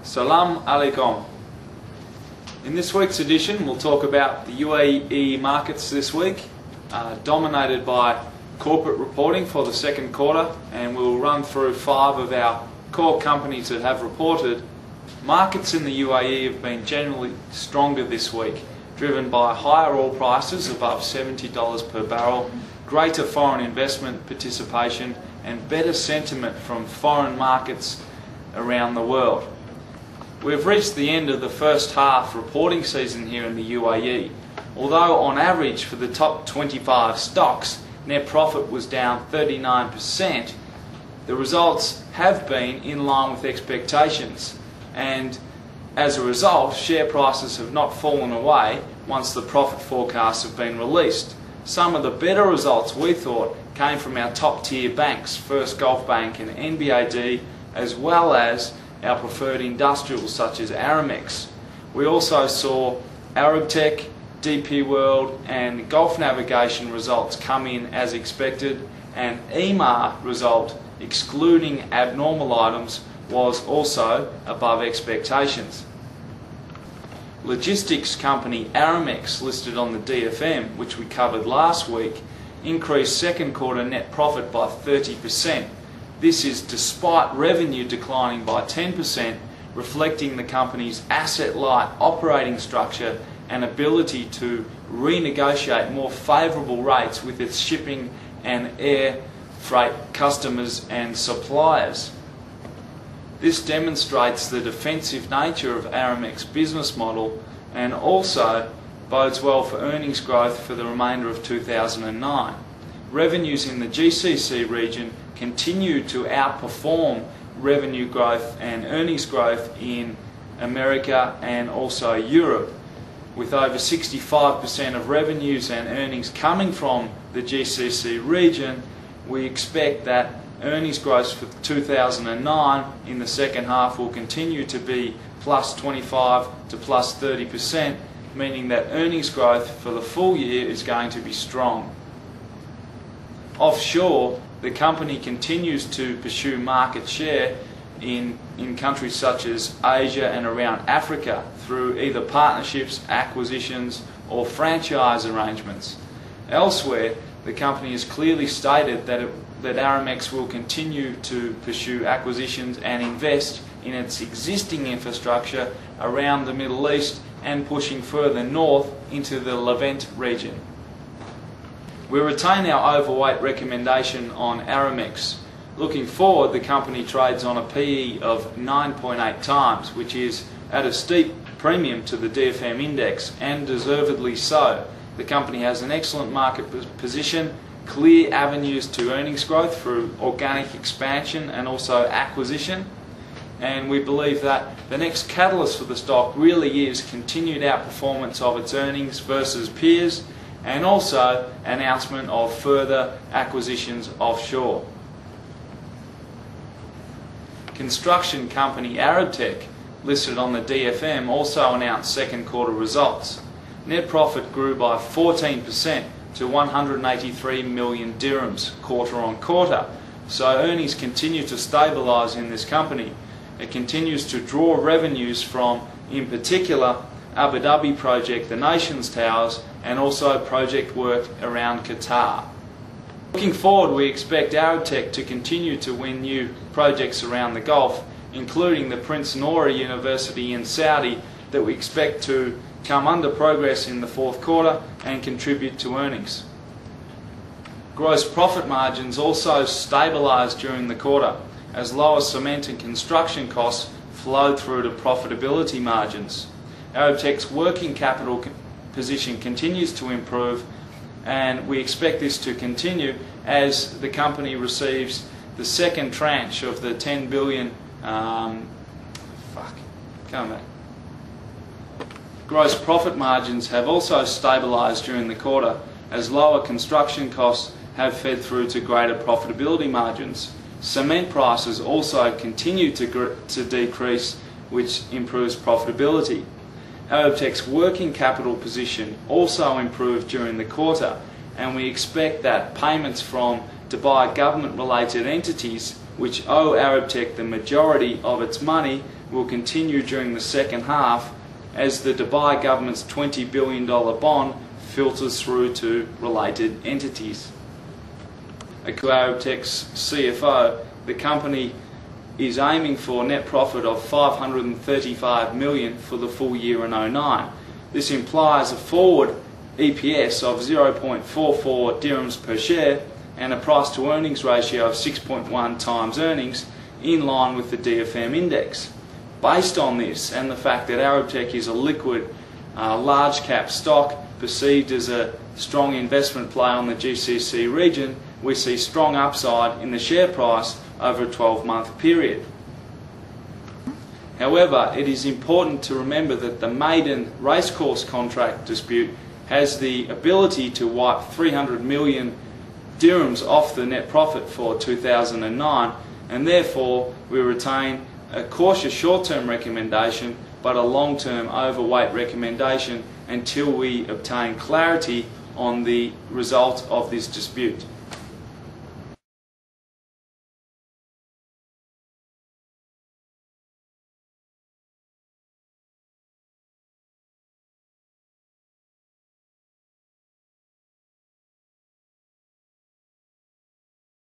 Salam alaikum. In this week's edition we'll talk about the UAE markets this week, dominated by corporate reporting for the second quarter, and we'll run through 5 of our core companies that have reported. Markets in the UAE have been generally stronger this week, driven by higher oil prices above $70 per barrel, greater foreign investment participation and better sentiment from foreign markets around the world. We've reached the end of the first half reporting season here in the UAE. Although on average for the top 25 stocks net profit was down 39%, the results have been in line with expectations, and as a result share prices have not fallen away once the profit forecasts have been released. Some of the better results we thought came from our top tier banks, First Gulf Bank and NBAD, as well as our preferred industrials such as Aramex. We also saw Arabtec, DP World and Gulf Navigation results come in as expected, and Emaar result, excluding abnormal items, was also above expectations. Logistics company Aramex, listed on the DFM, which we covered last week, increased second quarter net profit by 30%. This is despite revenue declining by 10%, reflecting the company's asset-light operating structure and ability to renegotiate more favourable rates with its shipping and air freight customers and suppliers. This demonstrates the defensive nature of Aramex business model and also bodes well for earnings growth for the remainder of 2009. Revenues in the GCC region continue to outperform revenue growth and earnings growth in America and also Europe. With over 65% of revenues and earnings coming from the GCC region, we expect that earnings growth for 2009 in the second half will continue to be plus 25 to plus 30%, meaning that earnings growth for the full year is going to be strong. Offshore, the company continues to pursue market share in countries such as Asia and around Africa through either partnerships, acquisitions or franchise arrangements. Elsewhere, the company has clearly stated that Aramex will continue to pursue acquisitions and invest in its existing infrastructure around the Middle East and pushing further north into the Levant region. We retain our overweight recommendation on Aramex. Looking forward, the company trades on a PE of 9.8 times, which is at a steep premium to the DFM index, and deservedly so. The company has an excellent market position, clear avenues to earnings growth through organic expansion and also acquisition, and we believe that the next catalyst for the stock really is continued outperformance of its earnings versus peers, and also announcement of further acquisitions offshore. Construction company Arabtec, listed on the DFM, also announced second quarter results. Net profit grew by 14% to 183 million dirhams quarter on quarter, so earnings continue to stabilise in this company. It continues to draw revenues from, in particular, Abu Dhabi project, the Nations Towers, and also project work around Qatar. Looking forward, we expect Arabtec to continue to win new projects around the Gulf, including the Prince Nouri University in Saudi, that we expect to come under progress in the fourth quarter and contribute to earnings. Gross profit margins also stabilised during the quarter, as lower cement and construction costs flowed through to profitability margins. Arabtec's working capital position continues to improve, and we expect this to continue as the company receives the second tranche of the 10 billion Gross profit margins have also stabilised during the quarter, as lower construction costs have fed through to greater profitability margins. Cement prices also continue to decrease, which improves profitability. Arabtec's working capital position also improved during the quarter, and we expect that payments from Dubai government-related entities which owe Arabtec the majority of its money, will continue during the second half as the Dubai government's $20 billion bond filters through to related entities. According to Arabtec's CFO, the company is aiming for a net profit of $535 million for the full year in 2009. This implies a forward EPS of 0.44 dirhams per share and a price to earnings ratio of 6.1 times earnings, in line with the DFM index. Based on this and the fact that Arabtec is a liquid, large cap stock perceived as a strong investment play on the GCC region, we see strong upside in the share price over a 12-month period. However, it is important to remember that the maiden racecourse contract dispute has the ability to wipe 300 million dirhams off the net profit for 2009, and therefore we retain a cautious short-term recommendation but a long-term overweight recommendation until we obtain clarity on the result of this dispute.